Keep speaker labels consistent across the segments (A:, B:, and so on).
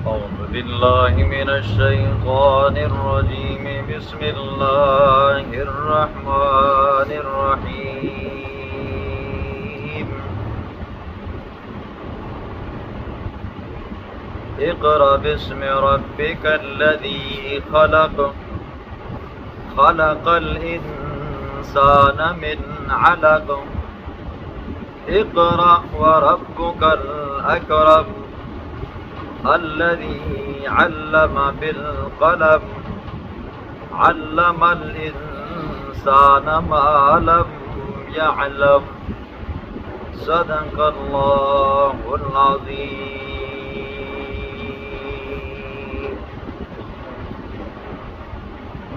A: أعوذ بالله من الشيطان الرجيم بسم الله الرحمن الرحيم اقرأ باسم ربك الذي خلق خلق الإنسان من علق اقرأ وربك الأكرم الذي علم بالقلم علم الإنسان ما لم يعلم صدق الله العظيم۔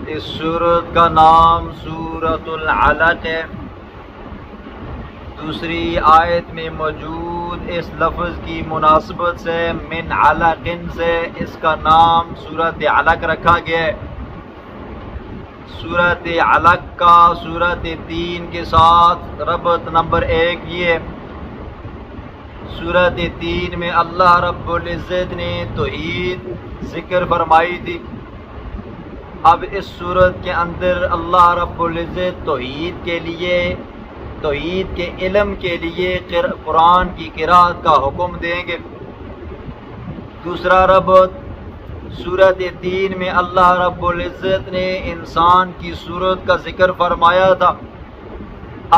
A: اس سورت کا نام سورۃ العلق ہے۔ دوسری آیت میں موجود اس لفظ کی مناسبت سے من علق سے اس کا نام سورۃ علق رکھا گیا ہے۔ سورۃ علق کا سورۃ 3 کے ساتھ ربط نمبر 1 یہ ہے۔ سورۃ 3 میں اللہ رب العزت نے توحید ذکر فرمائی تھی۔ اب اس سورت کے اندر اللہ رب العزت توحید کے علم کے لیے قرآن کی قرأت کا حکم دیں گے۔ دوسرا ربط سورۃ 3 میں اللہ رب العزت نے انسان کی صورت کا ذکر فرمایا تھا۔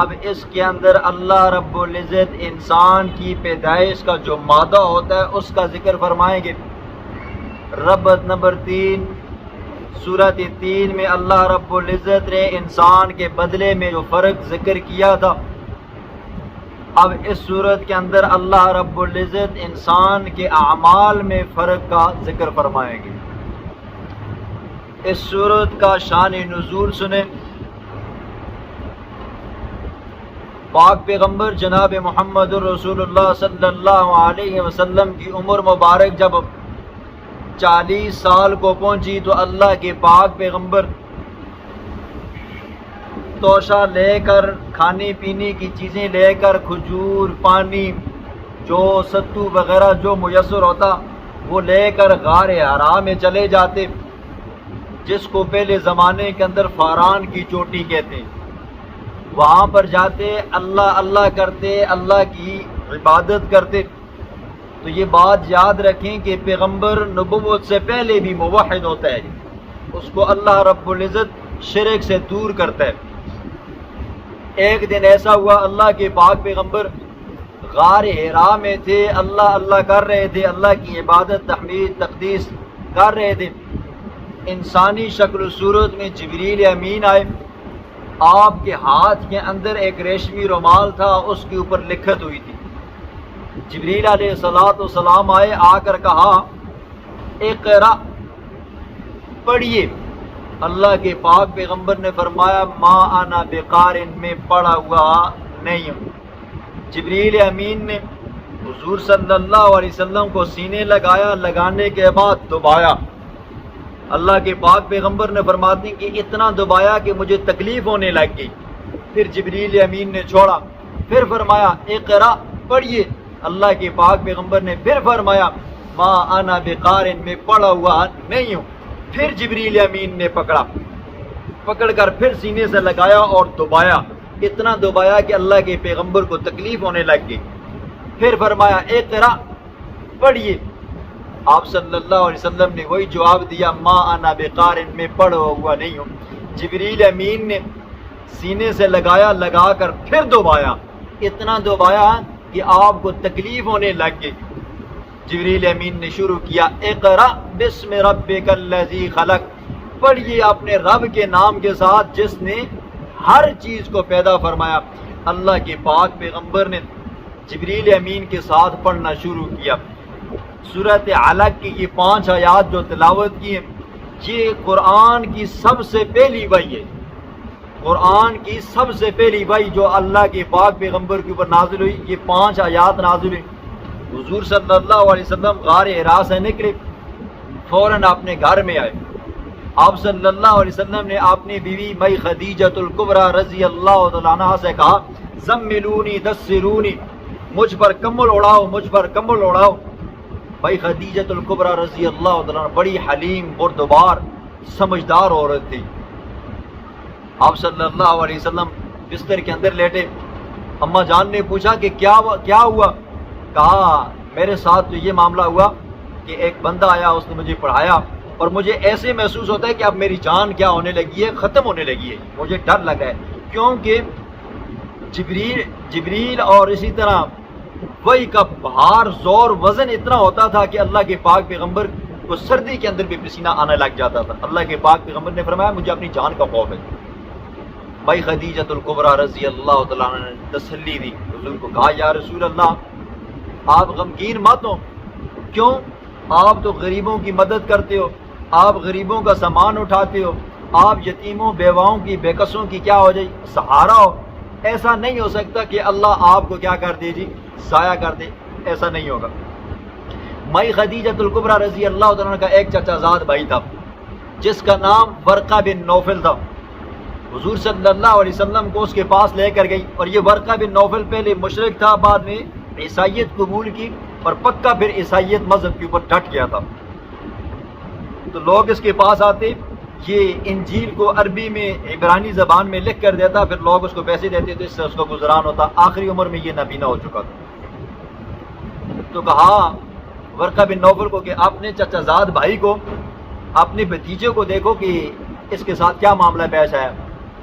A: اب اس کے اندر اللہ رب العزت انسان کی پیدائش کا جو مادہ ہوتا ہے اس کا ذکر فرمائیں گے۔ ربط نمبر 3 سورۃ 3 میں اللہ رب العزت نے انسان کے بدلے میں جو فرق ذکر کیا تھا، اب اس سورت کے اندر اللہ رب العزت انسان کے اعمال میں فرق کا ذکر فرمائیں گے۔ اس سورت کا شان نزول سنیں۔ پاک پیغمبر جناب محمد رسول اللہ صلی اللہ علیہ وسلم کی عمر مبارک جب 40 سال کو پہنچی تو اللہ کے پاک پیغمبر توشہ لے کر، کھانے پینے کی چیزیں لے کر، کھجور، پانی، جو ستو وغیرہ جو میسر ہوتا وہ لے کر غار حرا میں چلے جاتے، جس کو پہلے زمانے کے اندر فاران کی چوٹی کہتے ہیں۔ وہاں پر جاتے، اللہ اللہ کرتے، اللہ کی عبادت کرتے۔ تو یہ بات یاد رکھیں کہ پیغمبر نبوت سے پہلے بھی موحد ہوتا ہے، اس کو اللہ رب العزت شرک سے دور کرتا ہے۔ ایک دن ایسا ہوا، اللہ کے پاک پیغمبر غار حرا میں تھے، اللہ اللہ کر رہے تھے، اللہ کی عبادت تحمید تقدیس کر رہے تھے۔ انسانی شکل و صورت میں جبریل امین آئے۔ آپ کے ہاتھ کے اندر ایک ریشمی رومال تھا، اس کے اوپر لکھت ہوئی تھی۔ جبریل علیہ السلام آئے، آ کر کہا اقرأ، پڑھیے۔ اللہ کے پاک پیغمبر نے فرمایا ما انا بقارئ، میں پڑھا ہوا نہیں ہوں۔ جبریل امین نے حضور صلی اللہ علیہ وسلم کو سینے لگایا، لگانے کے بعد دبایا۔ اللہ کے پاک پیغمبر نے فرماتے ہیں کہ اتنا دبایا کہ مجھے تکلیف ہونے لگ گئی۔ پھر جبریل امین نے چھوڑا، پھر فرمایا اقرأ، پڑھیے۔ اللہ کے پاک پیغمبر نے پھر فرمایا ما انا بقارئ، میں پڑھا ہوا نہیں ہوں۔ پھر جبریل امین نے پکڑ کر پھر سینے سے لگایا اور دبایا، اتنا دبایا کہ اللہ کے پیغمبر کو تکلیف ہونے لگ گئی۔ پھر فرمایا اقرأ، پڑھیے۔ آپ صلی اللہ علیہ وسلم نے وہی جواب دیا ما انا بقارئ، میں پڑھا ہوا نہیں ہوں۔ جبریل امین نے سینے سے لگایا، لگا کر پھر دبایا، اتنا دبایا کہ آپ کو تکلیف ہونے لگ گئی۔ جبریل امین نے شروع کیا اقرأ بسم ربک الذی خلق، پڑھیے اپنے رب کے نام کے ساتھ جس نے ہر چیز کو پیدا فرمایا۔ اللہ کے پاک پیغمبر نے جبریل امین کے ساتھ پڑھنا شروع کیا۔ سورۃ علق کی یہ 5 آیات جو تلاوت کی ہیں، یہ قرآن کی سب سے پہلی وحی ہے۔ قرآن کی سب سے پہلی وحی جو اللہ کے پاک پیغمبر کے اوپر نازل ہوئی، یہ 5 آیات نازل ہوئی۔ حضور صلی اللہ علیہ وسلم غار حرا سے نکلے، فوراً اپنے گھر میں آئے۔ آپ صلی اللہ علیہ وسلم نے اپنی بیوی مئی خدیجۃ الکبریٰ رضی اللہ تعالیٰ عنہ سے کہا زملونی دسرونی، مجھ پر کمبل اڑاؤ، مجھ پر کمبل اڑاؤ۔ بھائی خدیجۃ الکبریٰ رضی اللہ تعالیٰ عنہ بڑی حلیم بردبار سمجھدار عورت تھی. آپ صلی اللہ علیہ وسلم بستر کے اندر لیٹے. اماں جان نے پوچھا کہ کیا ہوا؟ کہا میرے ساتھ تو یہ معاملہ ہوا کہ ایک بندہ آیا, اس نے مجھے پڑھایا اور مجھے ایسے محسوس ہوتا ہے کہ اب میری جان کیا ہونے لگی ہے, ختم ہونے لگی ہے. مجھے ڈر لگا ہے کیونکہ جبریل اور اسی طرح وہی کا بھار زور وزن اتنا ہوتا تھا کہ اللہ کے پاک پیغمبر کو سردی کے اندر بھی پسینہ آنے لگ جاتا تھا. اللہ کے پاک پیغمبر نے فرمایا مجھے اپنی جان کا خوف ہے. بھائی خدیجۃ الکبریٰ رضی اللہ تعالیٰ عنہ نے تسلی دی, حضور کو کہا یا رسول اللہ آپ غمگین مت ہو. کیوں؟ آپ تو غریبوں کی مدد کرتے ہو, آپ غریبوں کا سامان اٹھاتے ہو, آپ یتیموں بیواؤں کی بے کسوں کی کیا ہو جائے سہارا ہو. ایسا نہیں ہو سکتا کہ اللہ آپ کو کیا کر دے جی ضائع کر دے, ایسا نہیں ہوگا. مائی خدیجۃ الکبریٰ رضی اللہ تعالیٰ عنہ کا ایک چچا زاد بھائی تھا جس کا نام ورقہ بن نوفل تھا. حضور صلی اللہ علیہ وسلم کو اس کے پاس لے کر گئی اور یہ ورقہ بن نوفل پہلے مشرک تھا, بعد میں عیسائیت قبول کی اور پکا پھر عیسائیت مذہب کے اوپر ڈٹ گیا تھا. تو لوگ اس کے پاس آتے, یہ انجیل کو عربی میں عبرانی زبان میں لکھ کر دیتا, پھر لوگ اس کو پیسے دیتے تو اس سے اس کا گزران ہوتا. آخری عمر میں یہ نابینا ہو چکا تھا. تو کہا ورقہ بن نوفل کو کہ اپنے چچا زاد بھائی کو, اپنے بھتیجے کو دیکھو کہ اس کے ساتھ کیا معاملہ پیش آیا.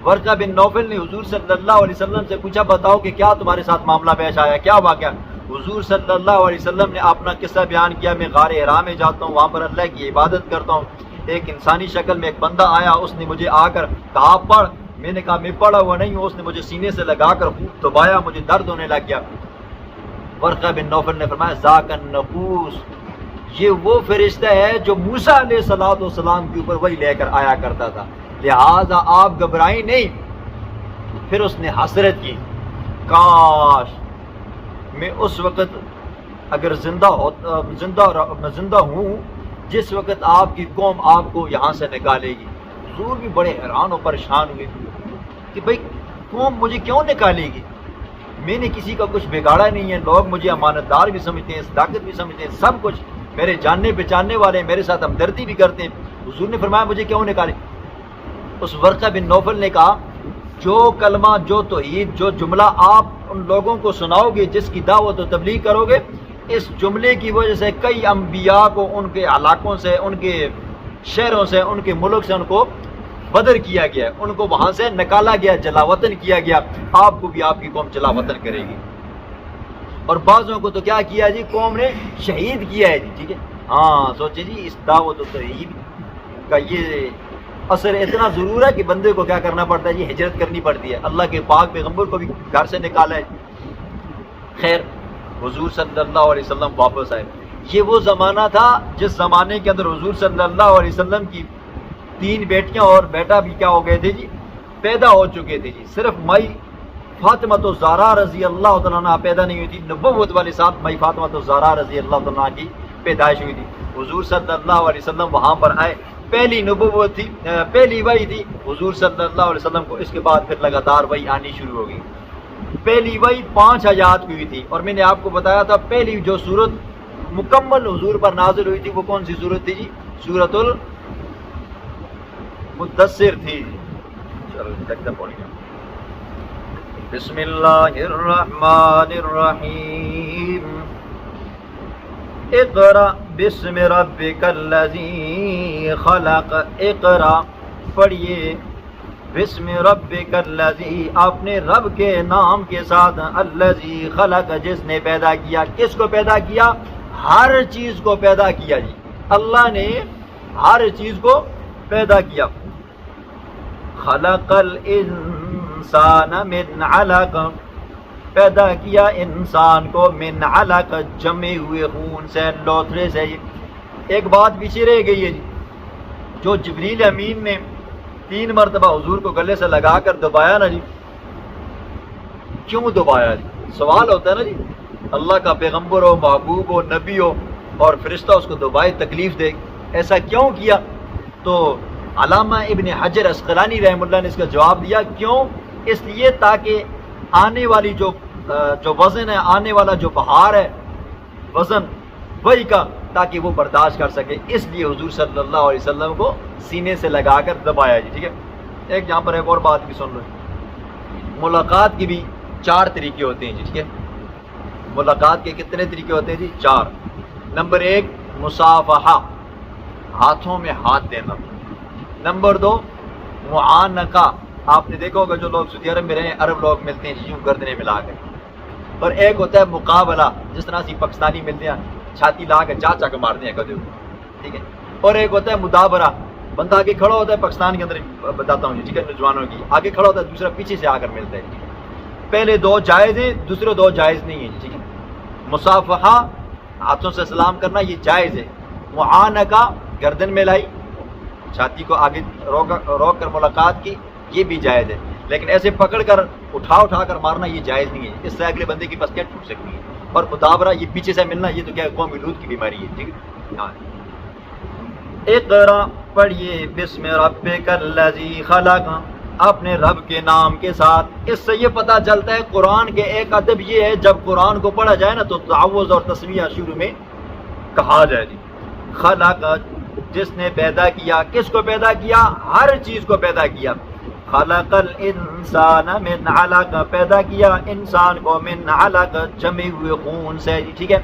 A: ورقہ بن نوفل نے حضور صلی اللہ علیہ وسلم سے پوچھا بتاؤ کہ کیا تمہارے ساتھ معاملہ پیش آیا, کیا واقعہ. حضور صلی اللہ علیہ وسلم نے اپنا قصہ بیان کیا, میں غار حرا میں جاتا ہوں, وہاں پر اللہ کی عبادت کرتا ہوں, ایک انسانی شکل میں ایک بندہ آیا, اس نے مجھے آ کر کہا پڑھ. میں نے کہا میں پڑھا ہوا نہیں ہوں. اس نے مجھے سینے سے لگا کر خوب دبایا, مجھے درد ہونے لگ گیا. ورقہ بن نوفل نے فرمایا ذاک النقوس, یہ وہ فرشتہ ہے جو موسیٰ علیہ الصلوۃ والسلام کے اوپر وہی لے کر آیا کرتا تھا, لہٰذا آپ گھبرائیں نہیں. پھر اس نے حسرت کی, کاش میں اس وقت اگر زندہ ہوں جس وقت آپ کی قوم آپ کو یہاں سے نکالے گی. حضور بھی بڑے حیران و پریشان ہوئے کہ بھئی قوم مجھے کیوں نکالے گی, میں نے کسی کا کچھ بگاڑا نہیں ہے, لوگ مجھے امانت دار بھی سمجھتے ہیں, صداقت بھی سمجھتے ہیں, سب کچھ میرے جاننے پہچاننے والے ہیں, میرے ساتھ ہمدردی بھی کرتے ہیں. حضور نے فرمایا مجھے کیوں نکالے. اس ورقہ بن نوفل نے کہا جو کلمہ, جو توحید, جو جملہ آپ ان لوگوں کو سناؤ گے جس کی دعوت و تبلیغ کرو گے, اس جملے کی وجہ سے کئی انبیاء کو ان کے علاقوں سے, ان کے شہروں سے, ان کے ملک سے ان کو بدر کیا گیا, ان کو وہاں سے نکالا گیا, جلا وطن کیا گیا. آپ کو بھی آپ کی قوم جلا وطن کرے گی. اور بعضوں کو تو کیا کیا جی, قوم نے شہید کیا ہے جی. ٹھیک ہے, ہاں سوچے جی اس دعوت و توحید کا یہ اثر اتنا ضرور ہے کہ بندے کو کیا کرنا پڑتا ہے جی, ہجرت کرنی پڑتی ہے. اللہ کے پاک پیغمبر کو بھی گھر سے نکالا ہے. خیر حضور صلی اللہ علیہ وسلم واپس آئے. یہ وہ زمانہ تھا جس زمانے کے اندر حضور صلی اللہ علیہ وسلم کی 3 بیٹیاں اور بیٹا بھی کیا ہو گئے تھے جی, پیدا ہو چکے تھے جی. صرف مائی فاطمہ الزہرا رضی اللہ تعالیٰ عنہ پیدا نہیں ہوئی تھی, نبوت والے ساتھ مائی فاطمہ الزہرا رضی اللہ تعالیٰ عنہ کی پیدائش ہوئی تھی. حضور صلی اللہ علیہ وسلم وہاں پر آئے, پہلی نبوت تھی, پہلی وحی تھی حضور صلی اللہ علیہ وسلم کو. اس کے بعد پھر لگاتار وحی آنی شروع ہو گئی. پہلی وحی 5 آیات کی ہوئی تھی, اور میں نے آپ کو بتایا تھا پہلی جو سورت مکمل حضور پر نازل ہوئی تھی وہ کون سی سورت تھی جی, سورت المدثر تھی. چلو بسم اللہ الرحمن الرحیم, اقرأ بسم ربک الذی خلق. اقرأ پڑھیے, بسم ربک الذی اپنے رب کے نام کے ساتھ, الذی خلق جس نے پیدا کیا. کس کو پیدا کیا؟ ہر چیز کو پیدا کیا جی. اللہ نے ہر چیز کو پیدا کیا. خلق الانسان من علق, پیدا کیا انسان کو, من علق جمے ہوئے خون سے, لوتھڑے سے. ایک بات پیچھے رہ گئی ہے جی, جو جبریل امین نے 3 مرتبہ حضور کو گلے سے لگا کر دبایا نا جی, کیوں دبایا جی؟ سوال ہوتا ہے نا جی, اللہ کا پیغمبر ہو, محبوب ہو, نبی ہو, اور فرشتہ اس کو دبائے, تکلیف دے, ایسا کیوں کیا؟ تو علامہ ابن حجر عسقلانی رحمہ اللہ نے اس کا جواب دیا, کیوں؟ اس لیے تاکہ آنے والی جو وزن ہے, آنے والا جو بہار ہے وزن وہی کا, تاکہ وہ برداشت کر سکے، اس لیے حضور صلی اللہ علیہ وسلم کو سینے سے لگا کر دبایا جی، ٹھیک ہے۔ ایک یہاں پر ایک اور بات بھی سن لو، ملاقات کی بھی 4 طریقے ہوتے ہیں جی، ٹھیک ہے۔ ملاقات کے کتنے طریقے ہوتے ہیں جی؟ 4۔ نمبر 1 مصافحہ، ہاتھوں میں ہاتھ دینا۔ نمبر 2 معانقہ، آپ نے دیکھا ہوگا جو لوگ سعودی عرب میں رہے، عرب لوگ ملتے ہیں یوں گردنے ملا کر۔ اور ایک ہوتا ہے مقابلہ، جس طرح سے پاکستانی ملتے ہیں چھاتی لا کے چا کے مارتے ہیں کدے، ٹھیک ہے۔ اور ایک ہوتا ہے مدابرہ، بندہ آگے کھڑا ہوتا ہے، پاکستان کے اندر بتاتا ہوں جی، ٹھیک ہے، نوجوانوں کی آگے کھڑا ہوتا ہے، دوسرا پیچھے سے آ کر ملتا ہے۔ پہلے 2 جائز ہیں، دوسرے 2 جائز نہیں ہیں، ٹھیک ہے۔ مصافحہ ہاتھوں سے سلام کرنا یہ جائز ہے۔ معانقہ گردن میں لائی، چھاتی کو آگے روک کر ملاقات کی، یہ بھی جائز ہے۔ لیکن ایسے پکڑ کر اٹھا کر مارنا یہ جائز نہیں ہے، اس سے اگلے بندے کی پس کیا ٹوٹ سکتی ہے۔ اور مدابرہ یہ پیچھے سے ملنا، یہ تو کیا قوم لوط کی بیماری ہے، ٹھیک ہے۔ ہاں، اقرا پڑھیے بسم ربک الذی خلق، اپنے رب کے نام کے ساتھ۔ اس سے یہ پتہ چلتا ہے قرآن کے ایک ادب یہ ہے، جب قرآن کو پڑھا جائے نا تو تعوذ اور تسمیہ شروع میں کہا جائے جی۔ خلق، جس نے پیدا کیا، کس کو پیدا کیا؟ ہر چیز کو پیدا کیا۔ خلق الانسان من علق، پیدا کیا انسان کو من علق، جمے ہوئے خون سے جی، ٹھیک ہے۔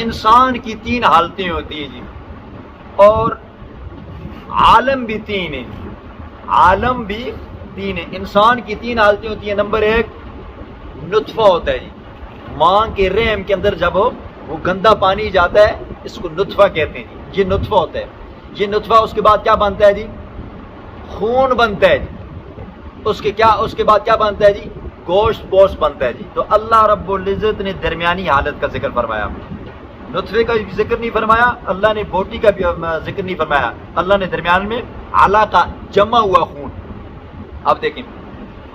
A: انسان کی 3 حالتیں ہوتی ہیں جی، اور عالم بھی 3 ہیں، عالم بھی 3 ہیں۔ انسان کی 3 حالتیں ہوتی ہیں۔ نمبر 1 نطفہ ہوتا ہے جی، ماں کے رحم کے اندر جب وہ گندا پانی جاتا ہے، اس کو نطفہ کہتے ہیں جی، یہ نطفہ ہوتا ہے۔ یہ نطفہ اس کے بعد کیا بنتا ہے جی؟ خون بنتا ہے جی۔ اس کے بعد کیا بنتا ہے جی؟ گوشت پوشت بنتا ہے جی۔ تو اللہ رب العزت نے درمیانی حالت کا ذکر فرمایا، نطفے کا بھی ذکر نہیں فرمایا، اللہ نے بوٹی کا بھی ذکر نہیں فرمایا، اللہ نے درمیان میں علاقہ جمع ہوا خون۔ اب دیکھیں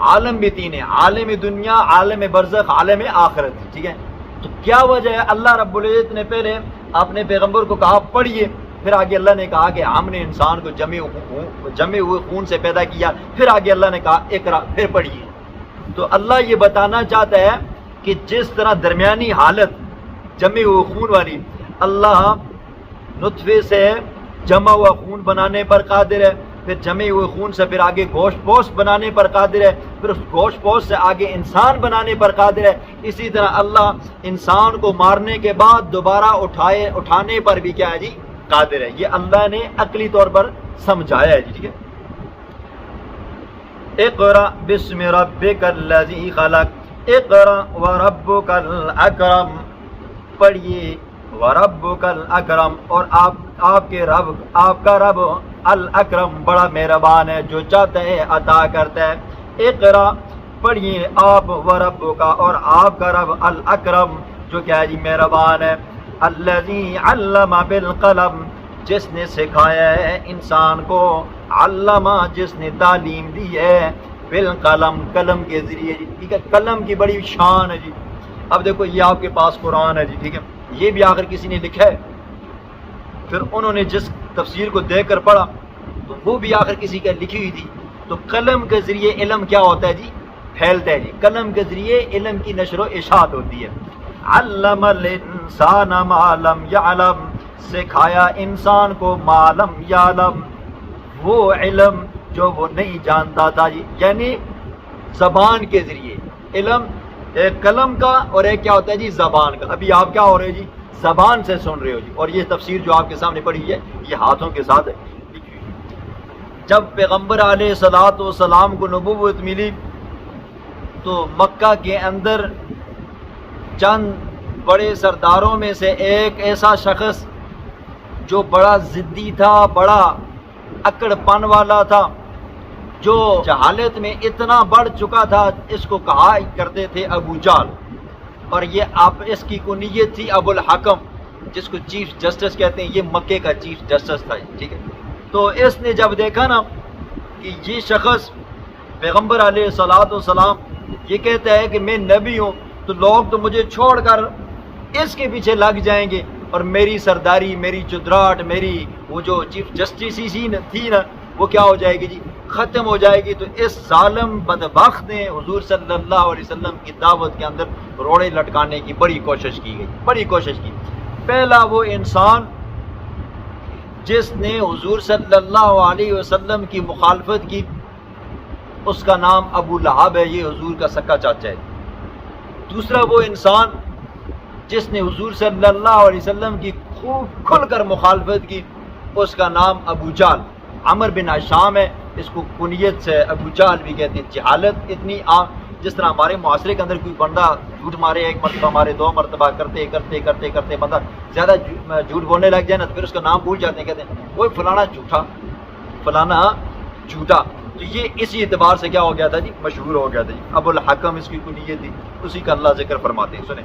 A: عالم بھی 3 ہیں، عالم دنیا، عالم برزخ، عالم آخرت، ٹھیک ہے۔ تو کیا وجہ ہے؟ اللہ رب العزت نے پہلے اپنے پیغمبر کو کہا پڑھیے، پھر آگے اللہ نے کہا کہ ہم نے انسان کو جمے ہوئے خون سے پیدا کیا، پھر آگے اللہ نے کہا اقرا، پھر پڑھیے۔ تو اللہ یہ بتانا چاہتا ہے کہ جس طرح درمیانی حالت جمے ہوئے خون والی، اللہ نطفے سے جمع ہوا خون بنانے پر قادر ہے، پھر جمے ہوئے خون سے پھر آگے گوشت پوشت بنانے پر قادر ہے، پھر اس گوشت پوشت سے آگے انسان بنانے پر قادر ہے۔ اسی طرح اللہ انسان کو مارنے کے بعد دوبارہ اٹھانے پر بھی کیا ہے جی؟ قادر ہے۔ یہ اللہ نے عقلی طور پر سمجھایا ہے جی، ٹھیک ہے۔ اقرا بسم ربک الذی خلق، اقرا وربک الاکرم، پڑھیے وربک الاکرم، اور آپ کا رب الاکرم بڑا مہربان ہے، جو چاہتا ہے عطا کرتا ہے۔ اقرا پڑھیے آپ، وربک اور آپ کا رب الاکرم جو کیا ہے جی؟ مہربان ہے۔ الذی علم بالقلم، جس نے سکھایا ہے انسان کو، علم جس نے تعلیم دی ہے، بالقلم قلم کے ذریعے جی، ٹھیک ہے۔ قلم کی بڑی شان ہے جی۔ اب دیکھو یہ آپ کے پاس قرآن ہے جی، ٹھیک ہے، یہ بھی آخر کسی نے لکھا ہے، پھر انہوں نے جس تفسیر کو دیکھ کر پڑھا تو وہ بھی آخر کسی کا لکھی ہوئی تھی۔ تو قلم کے ذریعے علم کیا ہوتا ہے جی؟ پھیلتا ہے جی۔ قلم کے ذریعے علم کی نشر و اشاعت ہوتی ہے۔ علم الانسان ما لم یعلم، سکھایا انسان کو ما لم یعلم، وہ علم جو وہ نہیں جانتا تھا جی، یعنی زبان کے ذریعے علم، ایک قلم کا اور ایک کیا ہوتا ہے جی؟ زبان کا۔ ابھی آپ کیا ہو رہے جی؟ زبان سے سن رہے ہو جی، اور یہ تفسیر جو آپ کے سامنے پڑھی ہے یہ ہاتھوں کے ساتھ لکھی ہوئی ہے۔ جب پیغمبر علیہ الصلوۃ والسلام کو نبوت ملی تو مکہ کے اندر چند بڑے سرداروں میں سے ایک ایسا شخص جو بڑا ضدی تھا، بڑا اکڑ پن والا تھا، جو جہالت میں اتنا بڑھ چکا تھا، اس کو کہا کرتے تھے ابو جہل، اور یہ اس کی کنیت تھی ابو الحکم، جس کو چیف جسٹس کہتے ہیں۔ یہ مکے کا چیف جسٹس تھا، ٹھیک ہے۔ تو اس نے جب دیکھا نا کہ یہ شخص پیغمبر علیہ الصلوۃ والسلام یہ کہتا ہے کہ میں نبی ہوں، تو لوگ تو مجھے چھوڑ کر اس کے پیچھے لگ جائیں گے، اور میری سرداری، میری چدراہٹ، میری وہ جو چیف جسٹس تھی نا، وہ کیا ہو جائے گی جی؟ ختم ہو جائے گی۔ تو اس ظالم بدبخت نے حضور صلی اللہ علیہ وسلم کی دعوت کے اندر روڑے لٹکانے کی بڑی کوشش کی گئی، بڑی کوشش کی۔ پہلا وہ انسان جس نے حضور صلی اللہ علیہ وسلم کی مخالفت کی، اس کا نام ابو لہب ہے، یہ حضور کا سکا چاچا ہے۔ دوسرا وہ انسان جس نے حضور صلی اللہ علیہ وسلم کی خوب کھل کر مخالفت کی، اس کا نام ابو جہل عمر بن ہشام ہے، اس کو کنیت سے ابو جہل بھی کہتے ہیں۔ جہالت اتنی عام، جس طرح ہمارے معاشرے کے اندر کوئی بندہ جھوٹ مارے ایک مرتبہ مارے، دو مرتبہ کرتے کرتے کرتے کرتے بندہ زیادہ جھوٹ بولنے لگ جائے نا، تو پھر اس کا نام بھول جاتے ہیں، کہتے ہیں وہ فلانا جھوٹا، فلانا جھوٹا۔ تو یہ اسی اعتبار سے کیا ہو گیا تھا جی، مشہور ہو گیا تھا جی، ابو الحکم اس کی کنیت تھی، اسی کا اللہ ذکر فرماتے ہیں۔ سنیں،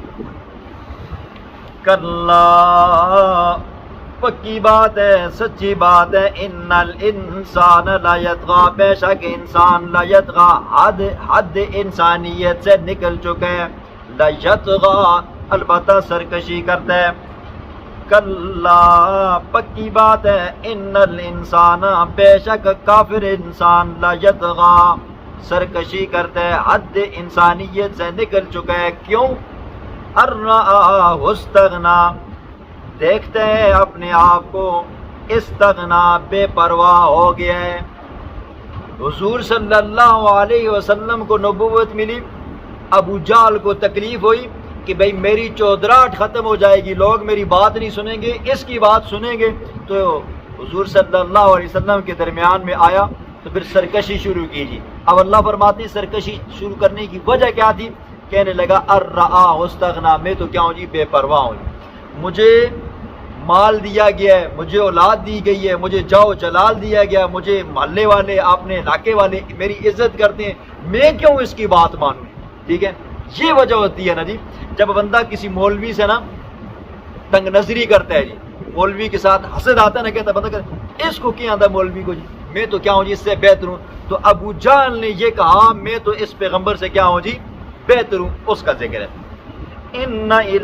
A: کلا، پکی بات ہے، سچی بات ہے، ان الانسان لا یطغی، بے شک انسان لا یطغی، حد انسانیت سے نکل چکے ہیں، لا یطغی، البتہ سرکشی کرتا ہے۔ کلا، پکی بات ہے، ان الانسان، بے شک کافر انسان، لا یطغی، سرکشی کرتا ہے، حد انسانیت سے نکل چکا ہے۔ کیوں؟ ارآہ استغنا، دیکھتے ہیں اپنے آپ کو، استغنا، بے پرواہ ہو گیا ہے۔ حضور صلی اللہ علیہ وسلم کو نبوت ملی، ابو جہل کو تکلیف ہوئی کہ بھئی میری چودراہٹ ختم ہو جائے گی، لوگ میری بات نہیں سنیں گے، اس کی بات سنیں گے۔ تو حضور صلی اللہ علیہ وسلم کے درمیان میں آیا تو پھر سرکشی شروع کی جی۔ اب اللہ فرماتے ہیں سرکشی شروع کرنے کی وجہ کیا تھی؟ کہنے لگا ارآہ استغنا، میں تو کیا ہوں جی، بے پرواہ ہوں، مجھے مال دیا گیا ہے، مجھے اولاد دی گئی ہے، مجھے جاؤ جلال دیا گیا، مجھے محلے والے، اپنے علاقے والے میری عزت کرتے ہیں، میں کیوں اس کی بات مانوں؟ ٹھیک ہے، یہ وجہ ہوتی ہے نا جی، جب بندہ کسی مولوی سے نا تنگ نظری کرتا ہے جی، مولوی کے ساتھ حسد آتا ہے نا، کہتا ہے بندہ کہتا اس کو کیا آتا مولوی کو جی، میں تو کیا ہوں جی اس سے بہتر ہوں۔ تو ابو جہل نے یہ کہا میں تو اس پیغمبر سے کیا ہوں جی، بہتر ہوں، اس کا ذکر ہے۔ ان الی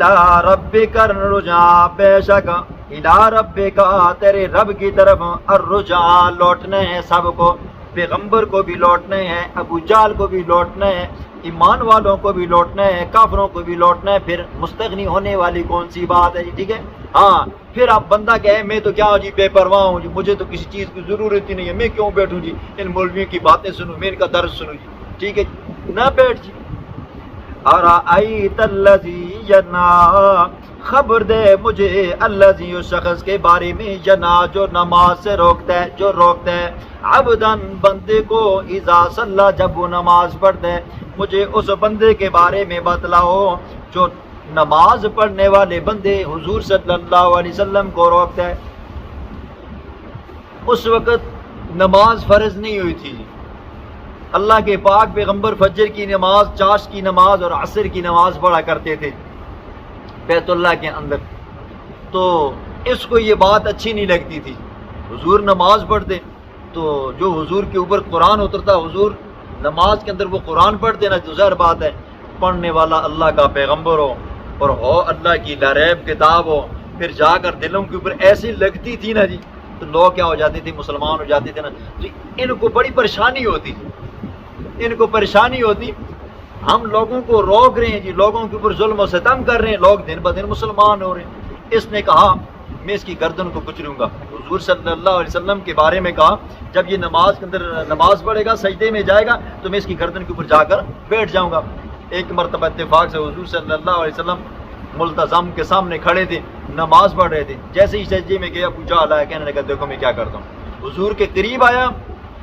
A: ربک الرجعی، بے شک الی ربک، تیرے رب کی طرف، الرجعی، لوٹنے ہیں سب کو، پیغمبر کو بھی لوٹنے ہیں، ابو جہل کو بھی لوٹنے ہیں، ایمان والوں کو بھی لوٹنا ہے، کافروں کو بھی لوٹنا ہے۔ پھر مستغنی ہونے والی کون سی بات ہے جی؟ ٹھیک ہے، ہاں، پھر آپ بندہ کہے میں تو کیا ہوں جی، بے پرواہ ہوں جی، مجھے تو کسی چیز کی ضرورت ہی نہیں ہے، میں کیوں بیٹھوں جی ان مولویوں کی باتیں سنوں، میں ان کا درس سنوں جی، ٹھیک ہے، نہ بیٹھ جی۔ ارأیت الذی ینہا، خبر دے مجھے، الذی، اس شخص کے بارے میں، ینہا، جو نماز سے روکتا ہے، جو روکتا ہے، عبداً، بندے کو، اذا صلی، جب وہ نماز پڑھتا ہے، مجھے اس بندے کے بارے میں بتلاؤ جو نماز پڑھنے والے بندے حضور صلی اللہ علیہ وسلم کو روکتا ہے۔ اس وقت نماز فرض نہیں ہوئی تھی، اللہ کے پاک پیغمبر فجر کی نماز، چاش کی نماز اور عصر کی نماز پڑھا کرتے تھے بیت اللہ کے اندر، تو اس کو یہ بات اچھی نہیں لگتی تھی، حضور نماز پڑھتے تو جو حضور کے اوپر قرآن اترتا، حضور نماز کے اندر وہ قرآن پڑھتے نا، تو ظاہر بات ہے پڑھنے والا اللہ کا پیغمبر ہو اور ہو اللہ کی لا ریب کتاب ہو، پھر جا کر دلوں کے اوپر ایسی لگتی تھی نا جی، تو لوگ کیا ہو جاتے تھے، مسلمان ہو جاتے تھے نا جی، ان کو بڑی پریشانی ہوتی، ان کو پریشانی ہوتی، ہم لوگوں کو روک رہے ہیں جی، لوگوں کے اوپر ظلم و ستم کر رہے ہیں، لوگ دن بدن مسلمان ہو رہے ہیں۔ اس نے کہا میں اس کی گردن کو کچلوں گا، حضور صلی اللہ علیہ وسلم کے بارے میں کہا جب یہ نماز کے اندر نماز پڑھے گا، سجدے میں جائے گا تو میں اس کی گردن کے اوپر جا کر بیٹھ جاؤں گا۔ ایک مرتبہ اتفاق سے حضور صلی اللہ علیہ وسلم ملتزم کے سامنے کھڑے تھے، نماز پڑھ رہے تھے، جیسے ہی سجدے میں گیا ابو جہل آیا، کہنے لگا دیکھو میں کیا کرتا ہوں۔ حضور کے قریب آیا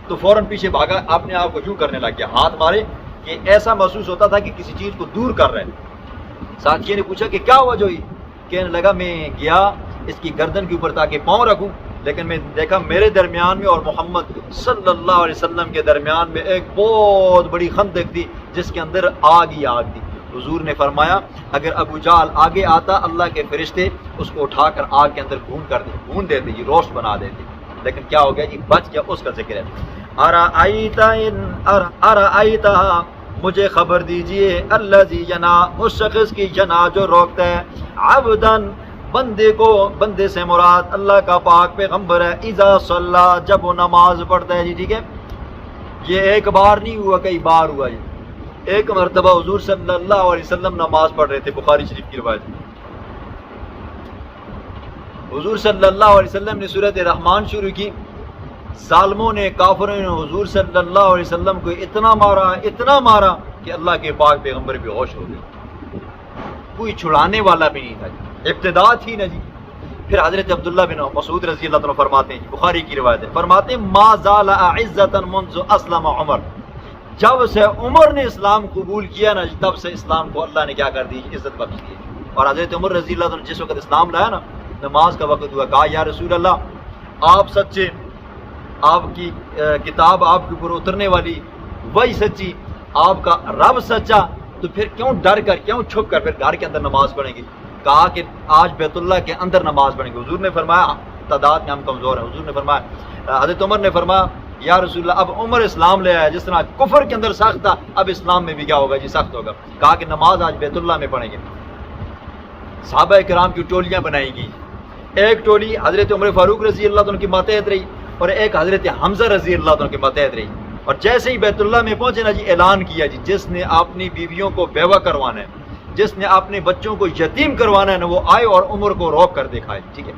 A: تو فوراً پیچھے بھاگا، اپنے آپ کو یوں کرنے لگ گیا، ہاتھ مارے کہ ایسا محسوس ہوتا تھا کہ کسی چیز کو دور کر رہے ہیں۔ ساتھی نے پوچھا کہ کیا ہوا جو ہی؟ کہنے لگا میں گیا اس کی گردن کے اوپر تاکہ پاؤں رکھوں، لیکن میں دیکھا میرے درمیان میں اور محمد صلی اللہ علیہ وسلم کے درمیان میں ایک بہت بڑی خندق تھی جس کے اندر آگ ہی آگ تھی۔ حضور نے فرمایا اگر ابو جہل آگے آتا اللہ کے فرشتے اس کو اٹھا کر آگ کے اندر بھون دیتے جی، روسٹ بنا دیتے، لیکن کیا ہو گیا جی، بچ گیا، اس کا ذکر ہے۔ ارأیتا، مجھے خبر دیجئے، الذی ینہا، اس شخص کی ینہا جو روکتا ہے، عبداً، بندے کو، بندے سے مراد اللہ کا پاک پیغمبر ہے، اذا صلی، جب وہ نماز پڑھتا ہے جی، ٹھیک ہے، یہ ایک بار نہیں ہوا، کئی بار ہوا جی۔ ایک مرتبہ حضور صلی اللہ علیہ وسلم نماز پڑھ رہے تھے، بخاری شریف کی روایت، حضور صلی اللہ علیہ وسلم نے سورۃ رحمان شروع کی، ظالموں نے، کافروں نے حضور صلی اللہ علیہ وسلم کو اتنا مارا کہ اللہ کے پاک پیغمبر بے ہوش ہو گئے، کوئی چھڑانے والا بھی نہیں تھا جی، ابتدا تھی نا جی۔ پھر حضرت عبداللہ بن مسعود رضی اللہ عنہ فرماتے ہیں، بخاری کی روایت ہے، فرماتے ہیں ما زال عزتا منذ اسلم عمر، جب سے عمر نے اسلام قبول کیا نا تب سے اسلام کو اللہ نے کیا کر دی، عزت بخش دی۔ اور حضرت عمر رضی اللہ عنہ جس وقت اسلام لایا نا، نماز کا وقت ہوا، کہا یا رسول اللہ آپ سچے، آپ کی کتاب آپ کے اوپر اترنے والی وہی سچی، آپ کا رب سچا، تو پھر کیوں ڈر کر، کیوں چھپ کر پھر گھر کے اندر نماز پڑھیں گے؟ کہا کہ آج بیت اللہ کے اندر نماز پڑھیں گے۔ حضور نے فرمایا تعداد میں ہم کمزور ہیں، حضور نے فرمایا، حضرت عمر نے فرمایا یا رسول اللہ اب عمر اسلام لے آیا، جس طرح کفر کے اندر سخت تھا اب اسلام میں بھی کیا ہوگا جی، سخت ہوگا۔ کہا کہ نماز آج بیت اللہ میں پڑھیں گے۔ صحابہ کرام کی ٹولیاں بنائی گئی، ایک ٹولی حضرت عمر فاروق رضی اللہ عنہ کی ماتحت رہی اور ایک حضرت حمزہ رضی اللہ عنہ کی ماتحت رہی۔ اور جیسے ہی بیت اللہ میں پہنچے نا جی، اعلان کیا جی جس نے اپنی بیویوں کو بیوہ کروانا ہے، جس نے اپنے بچوں کو یتیم کروانا ہے نا، وہ آئے اور عمر کو روک کر دکھائے۔ ٹھیک ہے،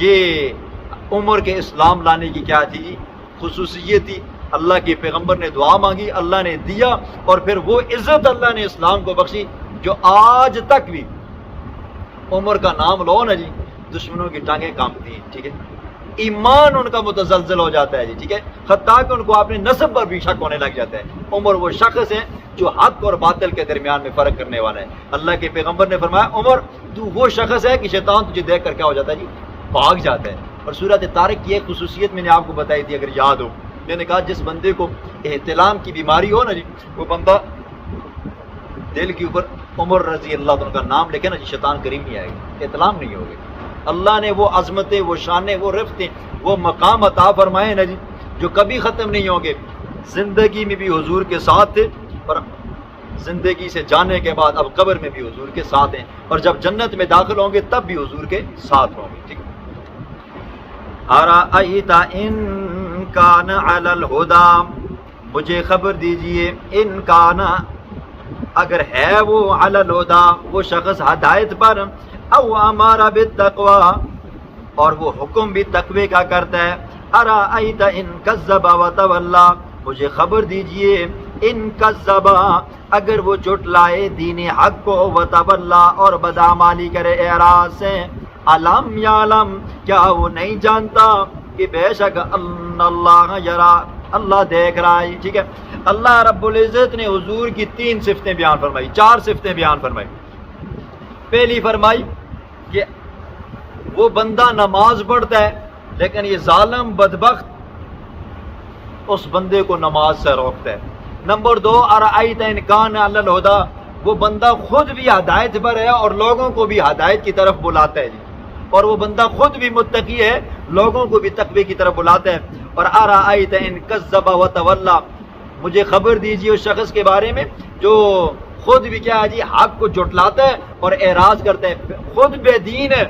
A: یہ عمر کے اسلام لانے کی کیا تھی، خصوصیت تھی۔ اللہ کے پیغمبر نے دعا مانگی، اللہ نے دیا، اور پھر وہ عزت اللہ نے اسلام کو بخشی جو آج تک بھی عمر کا نام لو نا جی دشمنوں کی ٹانگیں کانپتی ہیں۔ ٹھیک ہے، ایمان ان کا متزلزل ہو جاتا ہے جی۔ ٹھیک ہے، حتیٰ کہ ان کو اپنے نسب پر بھی شک ہونے لگ جاتا ہے۔ عمر وہ شخص ہے جو حق اور باطل کے درمیان میں فرق کرنے والا ہے۔ اللہ کے پیغمبر نے فرمایا عمر تو وہ شخص ہے کہ شیطان تجھے دیکھ کر کیا ہو جاتا ہے جی، بھاگ جاتا ہے۔ اور سورۃ طارق کی ایک خصوصیت میں نے آپ کو بتائی تھی، اگر یاد ہو، میں نے کہا جس بندے کو احتلام کی بیماری ہو نا جی، وہ بندہ دل کے اوپر عمر رضی اللہ عنہ کا نام لکھے نا جی، شیطان قریب نہیں آئے گا، احتلام نہیں ہوگا۔ اللہ نے وہ عظمتیں، وہ شانیں، وہ رفتیں، وہ مقام عطا فرمائے نا جی جو کبھی ختم نہیں ہوں گے۔ زندگی میں بھی حضور کے ساتھ تھے اور زندگی سے جانے کے بعد اب قبر میں بھی حضور کے ساتھ ہیں، اور جب جنت میں داخل ہوں گے تب بھی حضور کے ساتھ ہوں گے۔ ٹھیک ہے، ارأیت ان کان علی الہدی، مجھے خبر دیجئے، ان کان اگر ہے وہ علی الہدی، وہ شخص ہدایت پر، او امر بالتقوی، اور وہ حکم بھی تقوی کا کرتا ہے، ارأیت ان کذب وتولی، مجھے خبر دیجئے، ان کذب اگر وہ جھٹلائے دین حق کو، وتولی اور بدعمالی کرے اعراض سے، علم یعلم کیا وہ نہیں جانتا کہ بے شک اللہ یرا، اللہ دیکھ رہا ہے۔ ٹھیک ہے، اللہ رب العزت نے حضور کی 3 صفتیں بیان فرمائی، 4 صفتیں بیان فرمائی۔ پہلی فرمائی کہ وہ بندہ نماز پڑھتا ہے لیکن یہ ظالم بدبخت اس بندے کو نماز سے روکتا ہے۔ نمبر 2، ارأیت ان کان علی الہدی، وہ بندہ خود بھی ہدایت پر ہے اور لوگوں کو بھی ہدایت کی طرف بلاتا ہے جی، اور وہ بندہ خود بھی متقی ہے، لوگوں کو بھی تقوی کی طرف بلاتا ہے۔ اور ارأیت ان کذب وتولی، مجھے خبر دیجیے اس شخص کے بارے میں جو خود بھی کیا ہے جی، حق کو جھٹلاتا ہے اور اعراض کرتا ہے، خود بے دین ہے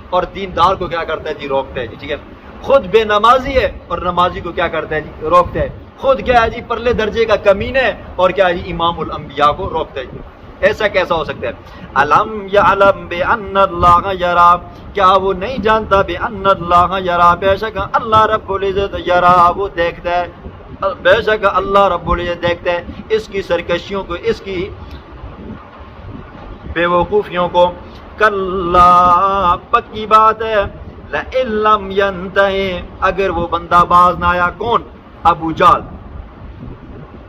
A: اور دیندار کو کیا کرتا ہے جی، روکتا ہے جی۔ ٹھیک ہے، خود بے نمازی ہے اور نمازی کو کیا کرتا ہے جی، روکتا ہے، خود کیا ہے جی پرلے درجے کا کمین ہے اور کیا ہے جی امام الانبیاء کو روکتا ہے جی۔ ایسا کیسا ہو سکتا ہے؟ علم یعلم بان اللہ یرا، کیا وہ نہیں جانتا بان اللہ یرا، بے شک اللہ رب العزت یرا، وہ دیکھتا ہے، بے شک اللہ رب العزت دیکھتا ہے اس کی سرکشیوں کو، اس کی بے وقوفیوں کو۔ کلا، پکی بات ہے، لئن لم ینتہی، اگر وہ بندہ باز نہ آیا، کون؟ ابو جہل۔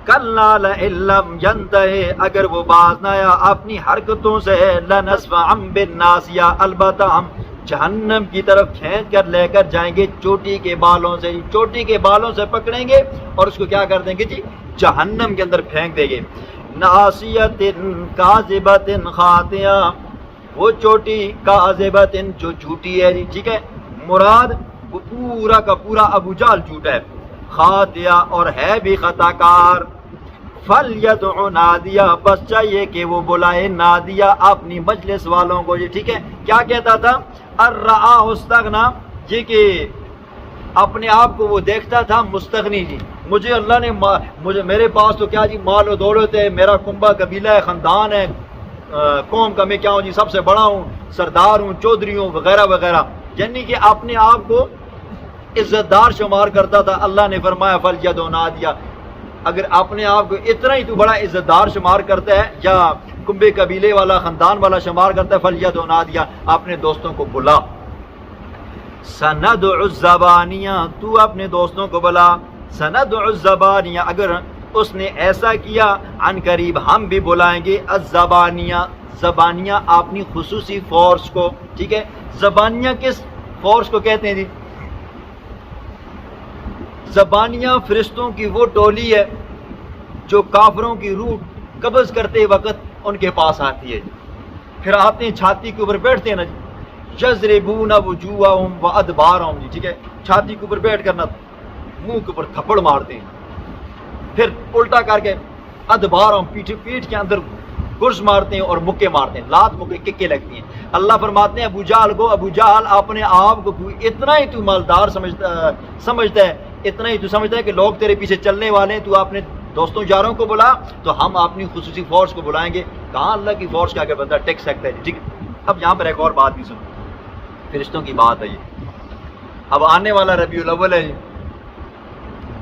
A: کلا لئن لم ینتہی، اگر وہ باز نہ آیا اپنی حرکتوں سے، لنسفعا بالناصیہ، البتہ ہم جہنم کی طرف کھینچ کر لے کر جائیں گے چوٹی کے بالوں سے، چوٹی کے بالوں سے پکڑیں گے اور اس کو کیا کر دیں گے جی، جہنم کے اندر پھینک دیں گے۔ ناصیۃ کاذبۃ خاطئہ، وہ چوٹی کاذبۃ جو جھوٹی ہے جی۔ ٹھیک ہے، مراد وہ پورا کا پورا ابو جہل جھوٹا ہے، خاطئہ اور ہے بھی خطا کار۔ فَلْيَدْعُ نَادِيَهُ، بس چاہیے کہ وہ بلائے نادیہ، اپنی مجلس والوں کو جی۔ ٹھیک ہے، کیا کہتا تھا؟ الرآہ استغنا، یہ کہ اپنے آپ کو وہ دیکھتا تھا مستغنی جی، مجھے اللہ نے مجھے میرے پاس تو کیا جی مال و دولت ہے، میرا کنبہ قبیلہ ہے، خاندان ہے، قوم کا میں کیا ہوں جی، سب سے بڑا ہوں، سردار ہوں، چودھری ہوں، وغیرہ وغیرہ۔ یعنی کہ اپنے آپ کو عزت دار شمار کرتا تھا. اللہ نے فرمایا فَلْيَدْعُ نَادِيَهُ, اگر اپنے آپ کو اتنا ہی تو بڑا عزت دار شمار کرتا ہے یا کنبے قبیلے والا خاندان والا شمار کرتا ہے, فَلْيَدْعُ نَادِيَهُ, اپنے دوستوں کو بلا. سَنَدْعُ الزَّبَانِيَةَ, تو اپنے دوستوں کو بلا. سَنَدْعُ الزَّبَانِيَةَ, اگر اس نے ایسا کیا عن قریب ہم بھی بلائیں گے الزبانیہ, زبانیہ اپنی خصوصی فورس کو. ٹھیک ہے, زبانیہ کس فورس کو کہتے ہیں جی؟ زبانیہ فرشتوں کی وہ ٹولی ہے جو کافروں کی روح قبض کرتے وقت ان کے پاس آتی ہے. پھر آتے ہیں چھاتی کے اوپر بیٹھتے ہیں نا جی, یضربون وجوہہم وادبارہم جی. ٹھیک ہے, چھاتی کے اوپر بیٹھ کر نا منہ کے اوپر تھپڑ مارتے ہیں, پھر الٹا کر کے ادبارہم پیٹھ کے اندر گرز مارتے ہیں اور مکے مارتے ہیں, لات مکے ککے لگتی ہیں. اللہ فرماتے ہیں ابو جہل کو, ابو جہل اپنے آپ کو اتنا ہی تو مالدار سمجھتا ہے, اتنا ہی تو سمجھتا ہے کہ لوگ تیرے پیچھے چلنے والے ہیں, تو اپنے دوستوں یاروں کو بلا تو ہم اپنی خصوصی فورس کو بلائیں گے. کہاں اللہ کی فورس کے آگے بندہ ٹک سکتا ہے جی. ٹھیک ہے, اب یہاں پر ایک اور بات بھی سنو, فرشتوں کی بات ہے یہ. اب آنے والا ربیع الاول ہے,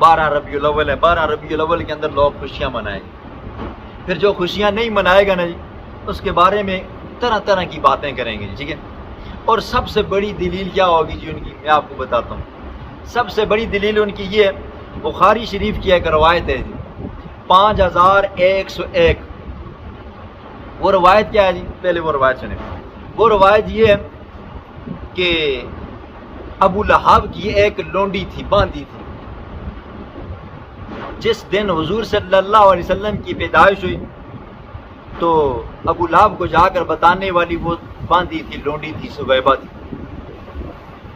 A: 12 ربیع الاول ہے. 12 ربیع الاول کے اندر لوگ خوشیاں منائیں گے. پھر جو خوشیاں نہیں منائے گا نا جی, اس کے بارے میں طرح طرح کی باتیں کریں گے جی. ٹھیک ہے, اور سب سے بڑی دلیل کیا ہوگی جی ان کی, میں آپ کو بتاتا ہوں. سب سے بڑی دلیل ان کی یہ ہے, بخاری شریف کی ایک روایت ہے جی, 5101. وہ روایت کیا ہے جی؟ پہلے وہ روایت سنیں. وہ روایت یہ ہے کہ ابو لہب کی ایک لونڈی تھی, باندھی تھی. جس دن حضور صلی اللہ علیہ وسلم کی پیدائش ہوئی تو ابو لہب کو جا کر بتانے والی وہ باندھی تھی, لونڈی تھی, سویبہ تھی.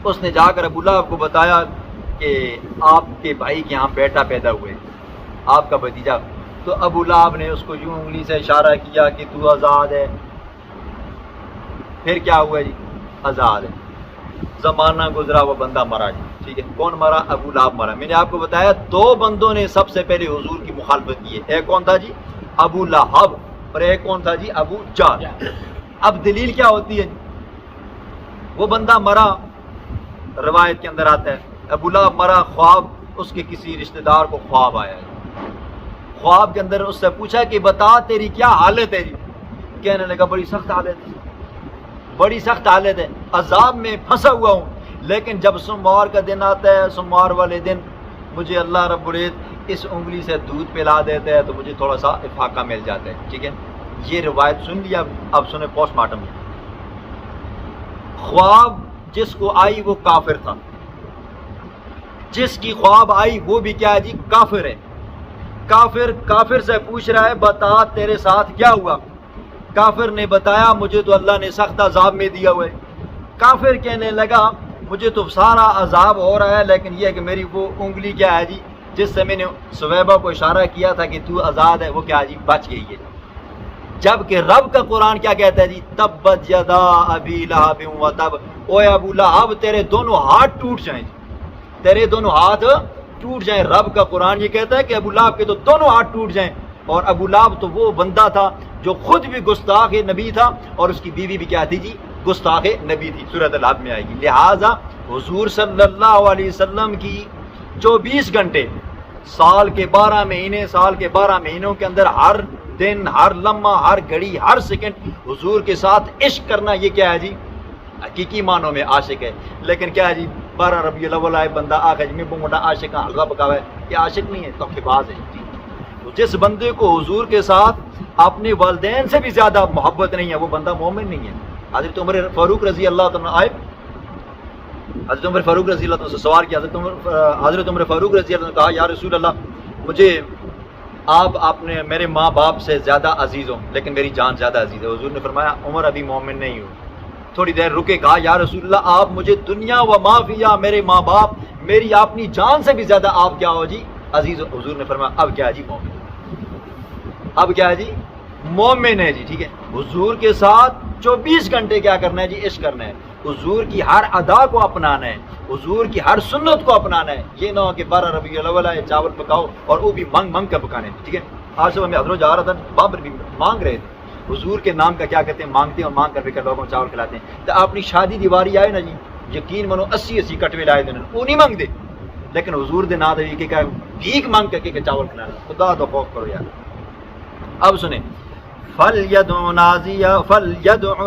A: اس نے جا کر ابو لہب کو بتایا کہ آپ کے بھائی کے یہاں بیٹا پیدا ہوئے, آپ کا بھتیجا. تو ابو لہب نے اس کو یوں انگلی سے اشارہ کیا کہ تو آزاد ہے. پھر کیا ہوا جی؟ آزاد ہے. زمانہ گزرا, وہ بندہ مرا جی. ٹھیک ہے, کون مرا؟ ابو لہب مرا. میں نے آپ کو بتایا 2 بندوں نے سب سے پہلے حضور کی مخالفت کی ہے. ایک کون تھا جی؟ ابو لہب, اور ایک کون تھا جی؟ ابو جہل. اب دلیل کیا ہوتی ہے؟ وہ بندہ مرا, روایت کے اندر آتا ہے ابو لہب مرا, خواب اس کے کسی رشتہ دار کو خواب آیا. خواب کے اندر اس سے پوچھا کہ بتا تیری کیا حالت ہے جی؟ کہنے لگا بڑی سخت حالت ہے, بڑی سخت حالت ہے, عذاب میں پھنسا ہوا ہوں. لیکن جب سوموار کا دن آتا ہے, سوموار والے دن مجھے اللہ رب العزت اس انگلی سے دودھ پلا دیتا ہے تو مجھے تھوڑا سا افاقہ مل جاتا ہے. ٹھیک ہے, یہ روایت سن لیا. اب سنیں پوسٹ مارٹم. خواب جس کو آئی وہ کافر تھا, جس کی خواب آئی وہ بھی کیا ہے جی؟ کافر ہے. کافر سے پوچھ رہا ہے بتا تیرے ساتھ کیا ہوا؟ کافر نے بتایا مجھے تو اللہ نے سخت عذاب میں دیا ہوا ہے. کافر کہنے لگا مجھے تو سارا عذاب ہو رہا ہے, لیکن یہ ہے کہ میری وہ انگلی کیا ہے جی جس سے میں نے سویبہ کو اشارہ کیا تھا کہ تو آزاد ہے, وہ کیا جی بچ گئی ہے. جبکہ رب کا قرآن کیا کہتا ہے جی؟ تبت یدا ابی لہب و تب. اوے ابو لہب تیرے دونوں ہاتھ ٹوٹ جائیں, تیرے دونوں ہاتھ ٹوٹ جائیں. رب کا قرآن یہ کہتا ہے کہ ابو لہب کے تو دونوں ہاتھ ٹوٹ جائیں. اور ابو لہب تو وہ بندہ تھا جو خود بھی گستاخ نبی تھا اور اس کی بیوی بھی کیا تھی جی؟ گستاخ نبی تھی. سورۃ الحب میں آئے گی. لہٰذا حضور صلی اللہ علیہ وسلم کی 24 گھنٹے, سال کے 12 مہینے, سال کے 12 مہینوں کے اندر ہر دن, ہر لمحہ, ہر گھڑی, ہر سیکنڈ حضور کے ساتھ عشق کرنا, یہ کیا ہے جی؟ حقیقی معنوں میں عاشق ہے. لیکن کیا ہے جی؟ 12 ربیع الاول آئے, بندہ آ گیا جی میں موٹا عاشق ہاں, حلوہ پکاوا ہے. یہ عاشق نہیں ہے, دھوکے باز ہے جی. جس بندے کو حضور کے ساتھ اپنے والدین سے بھی زیادہ محبت نہیں ہے وہ بندہ مومن نہیں ہے. حضرت عمر فاروق رضی اللہ تعالیٰ آئے, حضرت عمر فاروق رضی اللہ تعالیٰ سے سوال کیا. حضرت عمر فاروق رضی اللہ نے کہا یا رسول اللہ مجھے آپ نے میرے ماں باپ سے زیادہ عزیز ہوں لیکن میری جان زیادہ عزیز ہے. حضور نے فرمایا عمر ابھی مومن نہیں ہو. تھوڑی دیر رکے, کہا یا رسول اللہ آپ مجھے دنیا و ما فیہا, میرے ماں باپ, میری اپنی جان سے بھی زیادہ آپ کیا ہو جی؟ عزیز. حضور نے فرمایا اب کیا جی؟ مومن. اب کیا ہے جی؟ مومن ہے جی. ٹھیک ہے, حضور کے ساتھ 24 گھنٹے کیا کرنا ہے جی؟ عشق کرنا ہے. حضور کی ہر ادا کو اپنانا ہے, حضور کی ہر سنت کو اپنانا ہے. یہ نہ ہو کہ 12 ربیع الاول آئے چاول پکاؤ اور وہ بھی منگ کر پکانے. ٹھیک ہے, آج صبح میں حضرت جا رہا تھا, بابر بھی مانگ رہے تھے. حضور کے نام کا کیا کہتے ہیں؟ مانگتے ہیں, اور مانگ کر پھر لوگوں کو چاول کھلاتے ہیں. تو اپنی شادی دیواری آئے نا جی, یقین منو 80 کٹوے لائے دینا وہ نہیں مانگ دے لیکن حضور دے نا دے کہ بھیک مانگ کے کہ چاول کھلانا خدا تو خوف کرو یار اب سنیں فَلْيَدْعُ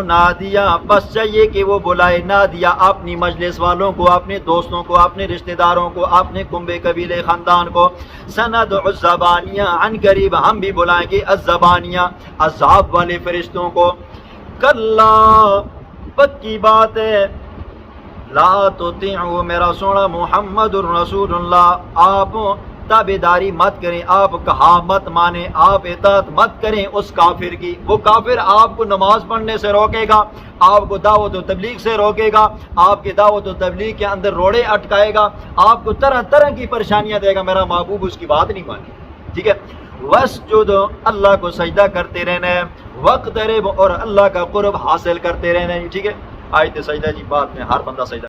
A: نَادِيَا بس چاہیے کہ وہ بلائے نادیا اپنی مجلس والوں کو اپنے دوستوں کو اپنے رشتہ داروں کو اپنے کنبے قبیلے خاندان کو سَنَدْعُ الزَّبَانِيَا عن قریب ہم بھی بلائیں گے الزبانیہ عذاب والے فرشتوں کو کلا پکی بات ہے لا تطیعوا میرا سونا محمد الرسول اللہ آپ تابعداری مت کریں آپ کہا مت مانیں آپ اطاعت مت کریں اس کافر کی وہ کافر آپ کو نماز پڑھنے سے روکے گا آپ کو دعوت و تبلیغ سے روکے گا آپ کی دعوت و تبلیغ کے اندر روڑے اٹکائے گا آپ کو طرح طرح کی پریشانیاں دے گا میرا محبوب اس کی بات نہیں مانی ٹھیک ہے وسجد اللہ کو سجدہ کرتے رہنا ہے وقترب اور اللہ کا قرب حاصل کرتے رہنا ہے ٹھیک ہے آیت سجدہ جی بعد میں ہر بندہ سجدہ